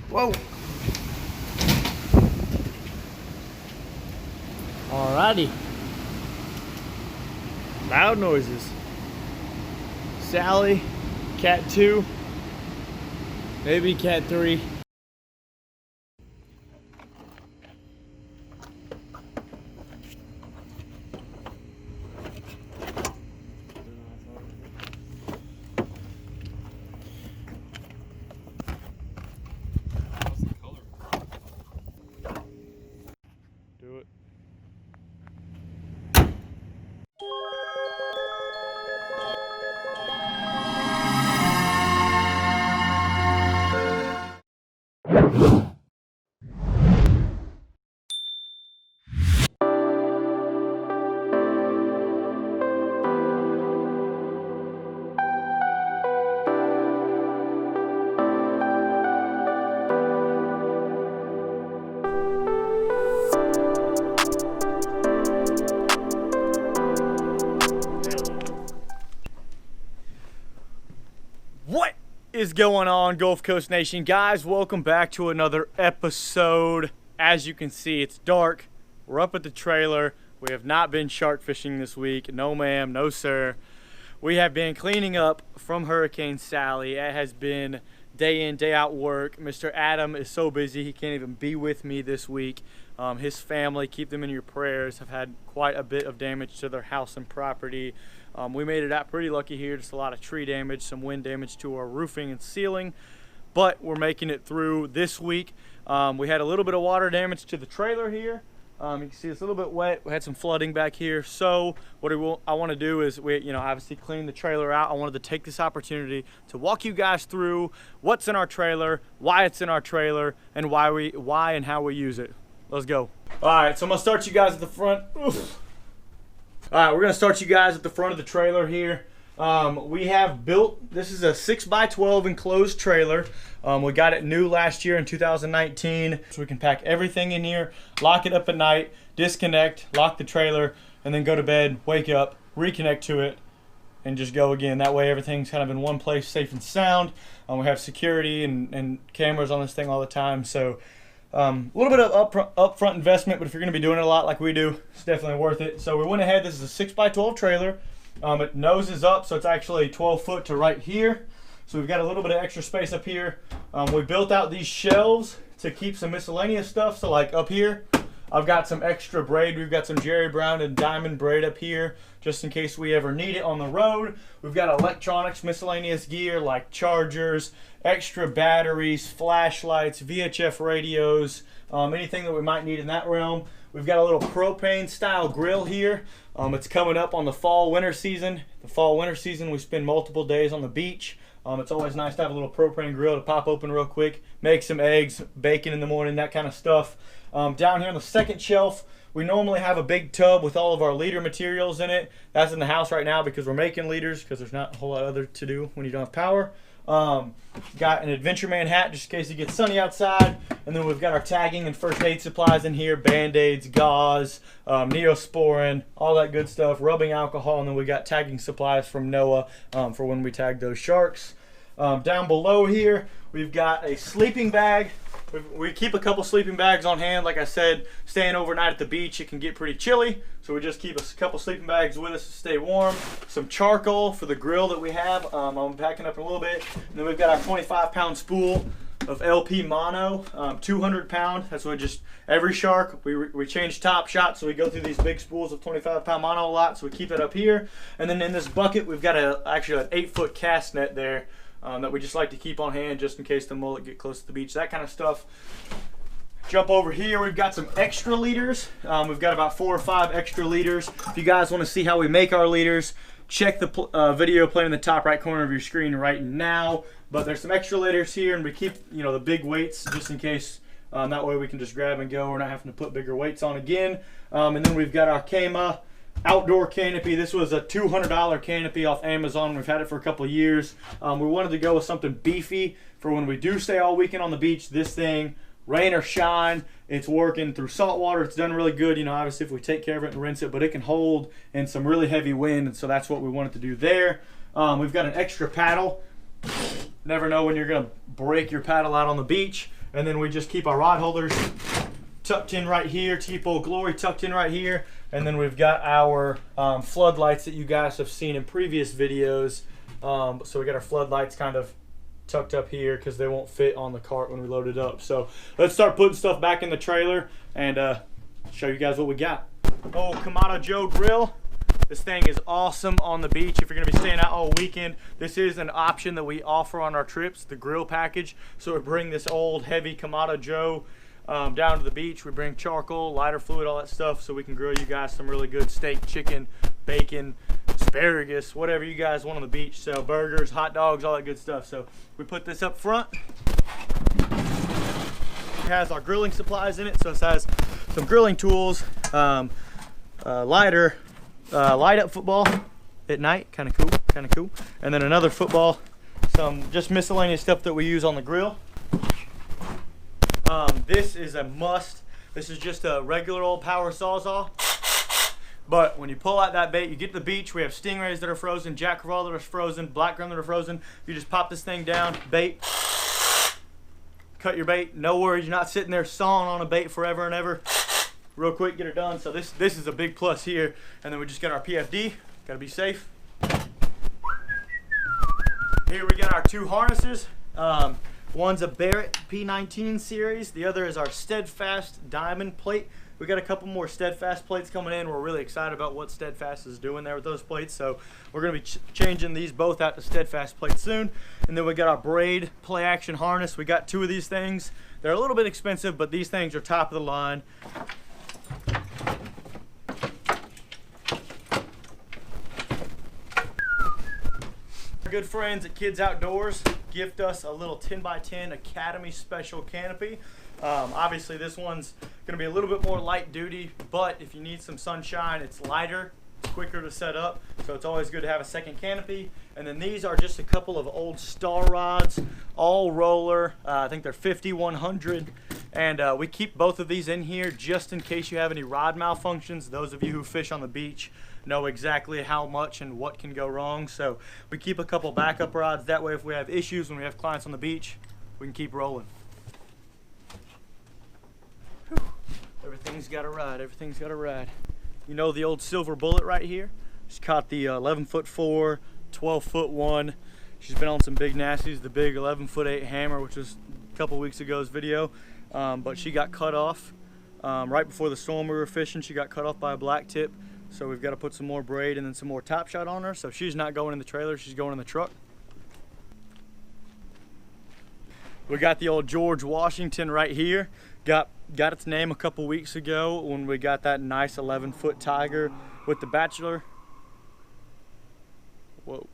Whoa. Alrighty. Loud noises. Sally, cat 2, maybe cat 3. Do it. What is going on, Gulf Coast Nation? Guys, welcome back to another episode. As you can see, it's dark. We're up at the trailer. We have not been shark fishing this week. No ma'am, no sir. We have been cleaning up from Hurricane Sally. It has been day in, day out work. Mr. Adam is so busy he can't even be with me this week. His family, keep them in your prayers, have had quite a bit of damage to their house and property. We made it out pretty lucky here, just a lot of tree damage, some wind damage to our roofing and ceiling, but we're making it through this week. We had a little bit of water damage to the trailer here. You can see it's a little bit wet. We had some flooding back here. So what I want to do is obviously clean the trailer out. I wanted to take this opportunity to walk you guys through what's in our trailer, why it's in our trailer, and why and how we use it. Let's go. All right, so I'm gonna start you guys at the front. Oof. All right, we're gonna start you guys at the front of the trailer here. We have built, this is a 6x12 enclosed trailer. We got it new last year in 2019. So we can pack everything in here, lock it up at night, disconnect, lock the trailer, and then go to bed, wake up, reconnect to it, and just go again. That way everything's kind of in one place, safe and sound. We have security and cameras on this thing all the time. So a little bit of upfront investment, but if you're going to be doing it a lot like we do, it's definitely worth it. So we went ahead, this is a 6x12 trailer. It noses up, so it's actually 12 foot to right here. So we've got a little bit of extra space up here. We built out these shelves to keep some miscellaneous stuff. So like up here, I've got some extra braid. We've got some Jerry Brown and diamond braid up here, just in case we ever need it on the road. We've got electronics, miscellaneous gear like chargers, extra batteries, flashlights, VHF radios, anything that we might need in that realm. We've got a little propane style grill here. It's coming up on the fall winter season. The fall winter season, we spend multiple days on the beach. It's always nice to have a little propane grill to pop open real quick, make some eggs, bacon in the morning, that kind of stuff. Down here on the second shelf, we normally have a big tub with all of our leader materials in it. That's in the house right now because we're making leaders, because there's not a whole lot other to do when you don't have power. Got an Adventure Man hat just in case it gets sunny outside, and then we've got our tagging and first aid supplies in here, band-aids, gauze, neosporin, all that good stuff, rubbing alcohol, and then we got tagging supplies from Noah for when we tag those sharks. Down below here, we've got a sleeping bag. We keep a couple sleeping bags on hand. Like I said, staying overnight at the beach, it can get pretty chilly, so we just keep a couple sleeping bags with us to stay warm. Some charcoal for the grill that we have. I'm packing up in a little bit. And then we've got our 25-pound spool of LP mono, 200 pound. That's what just every shark, we change top shot, so we go through these big spools of 25-pound mono a lot, so we keep it up here. And then in this bucket, we've got actually an 8-foot cast net there. That we just like to keep on hand just in case the mullet get close to the beach, that kind of stuff. Jump over here, we've got some extra leaders. We've got about 4 or 5 extra leaders. If you guys want to see how we make our leaders, check the video playing in the top right corner of your screen right now. But there's some extra leaders here, and we keep the big weights just in case. That way we can just grab and go. We're not having to put bigger weights on again. And then we've got our Kama outdoor canopy. This was a $200 canopy off Amazon. We've had it for a couple of years. We wanted to go with something beefy for when we do stay all weekend on the beach. This thing, rain or shine, it's working through salt water. It's done really good, obviously if we take care of it and rinse it, but it can hold in some really heavy wind, and so that's what we wanted to do there. We've got an extra paddle. Never know when you're gonna break your paddle out on the beach. And then we just keep our rod holders tucked in right here, keep Old Glory tucked in right here. And then we've got our floodlights that you guys have seen in previous videos. So we got our floodlights kind of tucked up here because they won't fit on the cart when we load it up. So let's start putting stuff back in the trailer and show you guys what we got. Oh, Kamado Joe grill. This thing is awesome on the beach. If you're gonna be staying out all weekend, this is an option that we offer on our trips, the grill package. So we bring this old heavy Kamado Joe down to the beach. We bring charcoal, lighter fluid, all that stuff, so we can grill you guys some really good steak, chicken, bacon, asparagus, whatever you guys want on the beach. So burgers, hot dogs, all that good stuff. So we put this up front. It has our grilling supplies in it, so it has some grilling tools, lighter, light up football at night, kind of cool, and then another football, some just miscellaneous stuff that we use on the grill. This is a must. This is just a regular old power sawzall, but when you pull out that bait, you get to the beach, we have stingrays that are frozen, jack crevalle that are frozen, black gum that are frozen. You just pop this thing down, bait, cut your bait, no worries, you're not sitting there sawing on a bait forever and ever. Real quick, get it done. So this is a big plus here. And then we just got our PFD, gotta be safe. Here we got our two harnesses. One's a Barrett P19 series, the other is our Steadfast Diamond plate. We got a couple more Steadfast plates coming in. We're really excited about what Steadfast is doing there with those plates. So we're gonna be changing these both out to Steadfast plates soon. And then we got our braid play action harness. We got two of these things. They're a little bit expensive, but these things are top of the line. Our good friends at Kids Outdoors gift us a little 10x10 Academy special canopy. Obviously this one's gonna be a little bit more light duty, but if you need some sunshine, it's lighter, it's quicker to set up, so it's always good to have a second canopy. And then these are just a couple of old Star rods, all roller. I think they're 5100. And we keep both of these in here just in case you have any rod malfunctions. Those of you who fish on the beach know exactly how much and what can go wrong. So we keep a couple backup rods. That way if we have issues when we have clients on the beach, we can keep rolling. Whew. Everything's got a ride, everything's got a ride. You know the old silver bullet right here? She's caught the 11'4", 12'1". She's been on some big nasties, the big 11'8" hammer, which was a couple weeks ago's video. But she got cut off right before the storm we were fishing. She got cut off by a black tip, so we've got to put some more braid and then some more top shot on her. So she's not going in the trailer, she's going in the truck. We got the old George Washington right here. Got its name a couple weeks ago when we got that nice 11-foot tiger with the Bachelor. Whoa.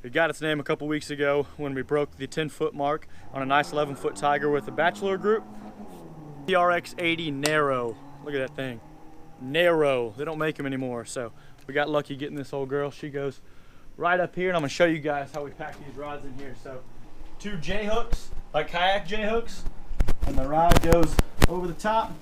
It got its name a couple weeks ago when we broke the 10-foot mark on a nice 11-foot tiger with the Bachelor group. TRX 80 narrow. Look at that thing. Narrow. They don't make them anymore. So we got lucky getting this old girl. She goes right up here, and I'm going to show you guys how we pack these rods in here. So 2 J-hooks, like kayak J-hooks, and the rod goes over the top.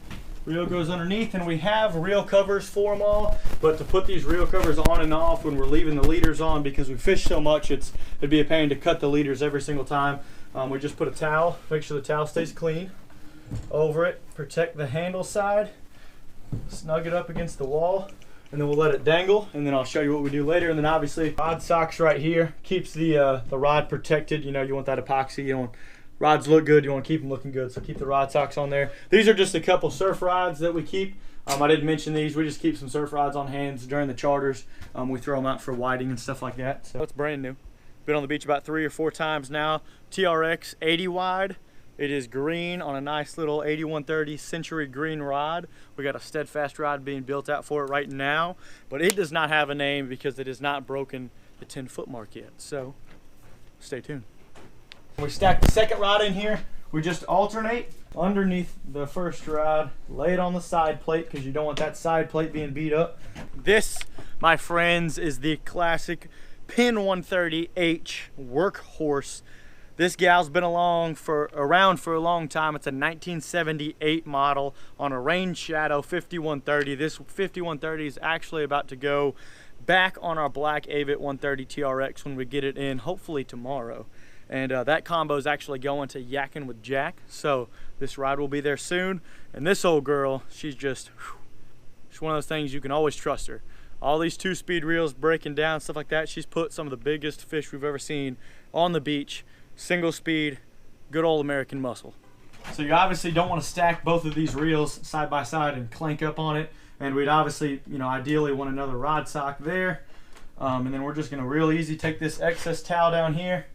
Reel goes underneath, and we have reel covers for them all, but to put these reel covers on and off when we're leaving the leaders on, because we fish so much, it'd be a pain to cut the leaders every single time. We just put a towel, make sure the towel stays clean, over it, protect the handle side, snug it up against the wall, and then we'll let it dangle, and then I'll show you what we do later. And then obviously rod socks right here keeps the rod protected. You know, you want that epoxy, you want rods look good, you want to keep them looking good, so keep the rod socks on there. These are just a couple surf rods that we keep. I didn't mention these. We just keep some surf rods on hands during the charters. We throw them out for whiting and stuff like that. So it's brand new. Been on the beach about 3 or 4 times now. TRX 80 wide. It is green on a nice little 8130 Century green rod. We got a Steadfast rod being built out for it right now, but it does not have a name because it has not broken the 10-foot mark yet. So stay tuned. We stack the second rod in here. We just alternate underneath the first rod, lay it on the side plate because you don't want that side plate being beat up. This, my friends, is the classic Pin 130H workhorse. This gal's been around for a long time. It's a 1978 model on a Rain Shadow 5130. This 5130 is actually about to go back on our black Avit 130 TRX when we get it in, hopefully tomorrow. And that combo is actually going to Yakking with Jack. So this ride will be there soon. And this old girl, she's just, she's one of those things you can always trust her. All these 2-speed reels breaking down, stuff like that. She's put some of the biggest fish we've ever seen on the beach. Single speed, good old American muscle. So you obviously don't want to stack both of these reels side by side and clank up on it. And we'd obviously, you know, ideally want another rod sock there. And then we're just gonna real easy take this excess towel down here,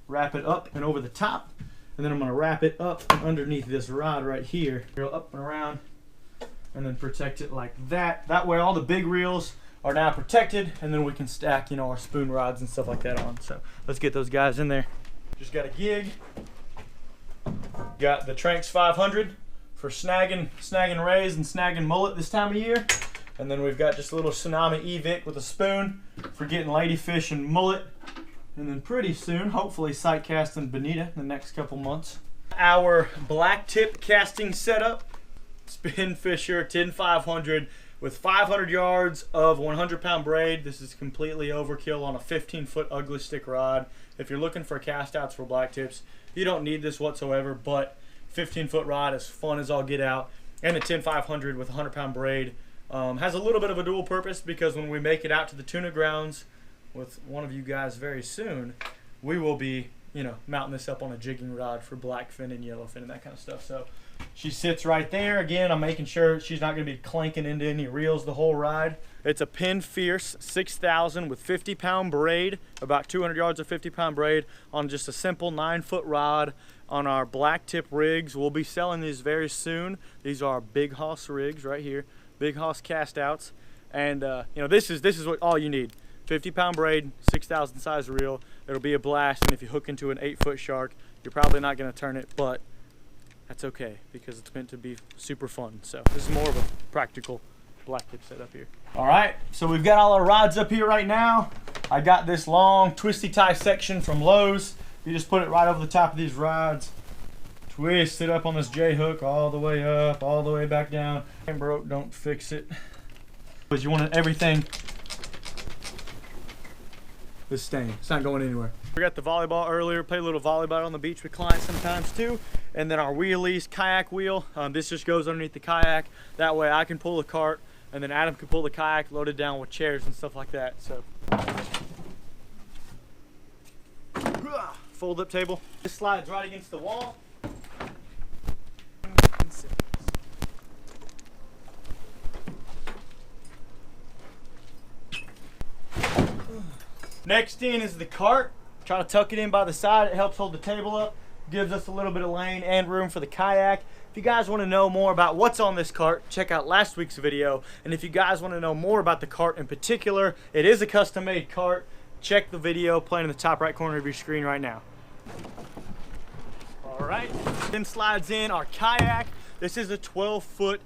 wrap it up and over the top. And then I'm gonna wrap it up underneath this rod right here. Reel up and around, and then protect it like that. That way all the big reels are now protected, and then we can stack, you know, our spoon rods and stuff like that on. So let's get those guys in there. Just got a gig. Got the Tranx 500 for snagging rays and snagging mullet this time of year. And then we've got just a little Tsunami Evic with a spoon for getting ladyfish and mullet. And then pretty soon, hopefully sight casting bonita in the next couple months. Our black tip casting setup, Spin Fisher 10500 with 500 yards of 100-pound braid. This is completely overkill on a 15-foot ugly stick rod. If you're looking for cast outs for black tips, you don't need this whatsoever, but 15-foot rod is fun as all get out. And the 10500 with 100-pound braid has a little bit of a dual purpose, because when we make it out to the tuna grounds with one of you guys very soon, we will be, you know, mounting this up on a jigging rod for blackfin and yellowfin and that kind of stuff. So she sits right there. Again, I'm making sure she's not going to be clanking into any reels the whole ride. It's a Penn Fierce 6000 with 50-pound braid, about 200 yards of 50-pound braid on just a simple 9-foot rod on our black tip rigs. We'll be selling these very soon. These are our Big Hoss rigs right here, Big Hoss cast outs. And you know, this is what all you need. 50-pound braid, 6,000 size reel. It'll be a blast, and if you hook into an 8-foot shark, you're probably not going to turn it, but that's okay because it's meant to be super fun. So this is more of a practical black tip setup here. All right, so we've got all our rods up here right now. I got this long twisty tie section from Lowe's. You just put it right over the top of these rods, twist it up on this J hook all the way up, all the way back down. And broke, don't fix it. Because you want everything is staying. It's not going anywhere. We got the volleyball earlier, played a little volleyball on the beach with clients sometimes too. And then our wheelies, kayak wheel. This just goes underneath the kayak. That way I can pull the cart, and then Adam can pull the kayak loaded down with chairs and stuff like that. So, fold up table. This slides right against the wall. Next in is the cart. Try to tuck it in by the side. It helps hold the table up. Gives us a little bit of lane and room for the kayak. If you guys want to know more about what's on this cart, check out last week's video. And if you guys want to know more about the cart in particular, it is a custom-made cart. Check the video playing in the top right corner of your screen right now. All right, then slides in our kayak. This is a 12-foot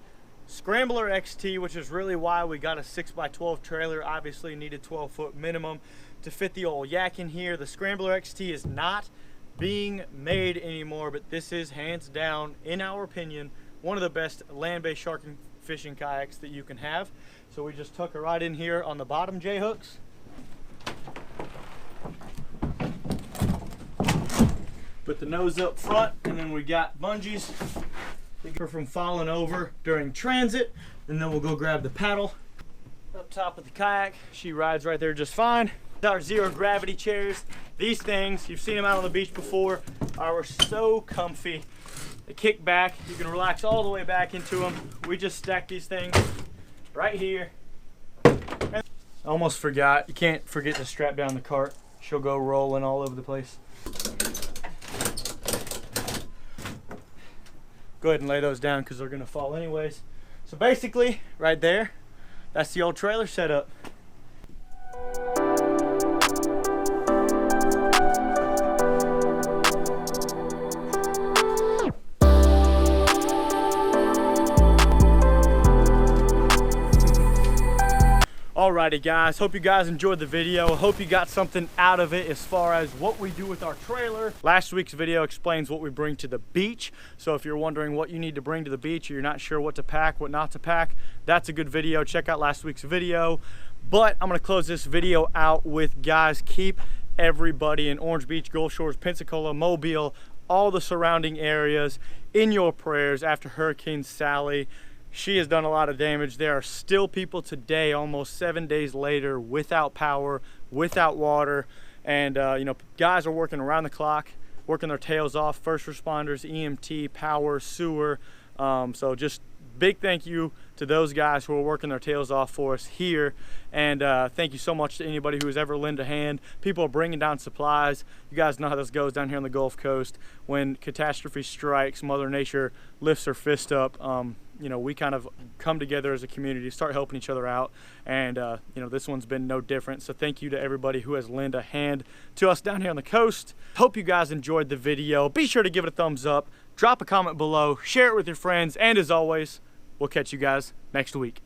Scrambler XT, which is really why we got a 6x12 trailer. Obviously needed 12-foot minimum to fit the old yak in here. The Scrambler XT is not being made anymore, but this is hands down, in our opinion, one of the best land-based shark fishing kayaks that you can have. So we just tuck it right in here on the bottom J hooks. Put the nose up front, and then we got bungees to keep her from falling over during transit. And then we'll go grab the paddle up top of the kayak. She rides right there just fine. Our zero gravity chairs. These things, you've seen them out on the beach before, are so comfy. They kick back. You can relax all the way back into them. We just stack these things right here. And almost forgot. You can't forget to strap down the cart. She'll go rolling all over the place. Go ahead and lay those down because they're going to fall anyways. So basically, right there, that's the old trailer setup. Alrighty guys, hope you guys enjoyed the video. Hope you got something out of it as far as what we do with our trailer. Last week's video explains what we bring to the beach. So if you're wondering what you need to bring to the beach or you're not sure what to pack, what not to pack, that's a good video. Check out last week's video. But I'm gonna close this video out with, guys, keep everybody in Orange Beach, Gulf Shores, Pensacola, Mobile, all the surrounding areas in your prayers after Hurricane Sally. She has done a lot of damage. There are still people today, almost 7 days later, without power, without water. And you know, guys are working around the clock, working their tails off, first responders, EMT, power, sewer. So just big thank you to those guys who are working their tails off for us here. And thank you so much to anybody who has ever lent a hand. People are bringing down supplies. You guys know how this goes down here on the Gulf Coast. When catastrophe strikes, Mother Nature lifts her fist up. You know, we kind of come together as a community, start helping each other out. And you know, this one's been no different. So thank you to everybody who has lent a hand to us down here on the coast. Hope you guys enjoyed the video. Be sure to give it a thumbs up, drop a comment below, share it with your friends, and as always, we'll catch you guys next week.